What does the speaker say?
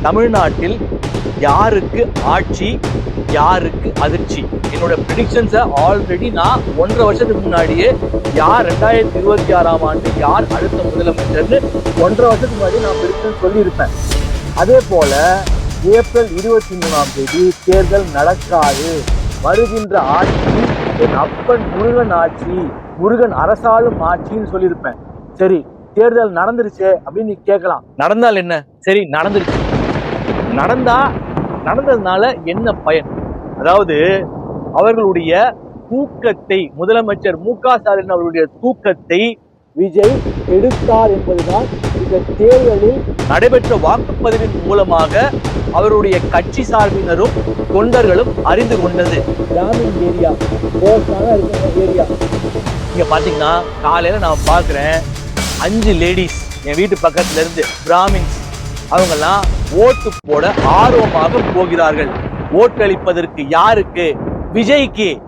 தமிழ்நாட்டில் யாருக்கு ஆட்சி, யாருக்கு அதிர்ச்சி? என்னோட ப்ரிடிக்ஷன்ஸை ஆல்ரெடி நான் 1.5 வருஷத்துக்கு முன்னாடியே யார் 2026ஆம் ஆண்டு யார் அடுத்த முதலமைச்சர்னு 1.5 வருஷத்துக்கு முன்னாடி நான் ப்ரிடிக்ஷன் சொல்லியிருப்பேன். அதே போல ஏப்ரல் 23ஆம் தேதி தேர்தல் நடக்காது, வருகின்ற ஆட்சி என் அப்பன் முருகன் ஆட்சி, முருகன் அரசாளும் ஆட்சின்னு சொல்லியிருப்பேன். சரி, தேர்தல் நடந்துருச்சு அப்படின்னு நீ கேட்கலாம். நடந்தால் என்ன? சரி, நடந்துருச்சு. நடந்ததுனால என்ன பயன்? அதாவது அவர்களுடைய தூக்கத்தை, முதலமைச்சர் மு.க.ஸ்டாலின் அவர்களுடைய தூக்கத்தை விஜய் எடுத்தார் என்பதுதான் இந்த தேர்தலில் நடைபெற்ற வாக்குப்பதிவின் மூலமாக அவருடைய கட்சி சார்பினரும் தொண்டர்களும் அறிந்து கொண்டது. கிராமின் ஏரியா, ஏரியா இங்க பாத்தீங்கன்னா காலையில நான் பாக்குறேன் 5 லேடிஸ் என் வீட்டு பக்கத்துல இருந்து பிராமின்ஸ், அவங்கெல்லாம் ஓட்டு போட ஆர்வமாக போகிறார்கள். ஓட்டு அளிப்பதற்கு யாருக்கு? விஜய்க்கு.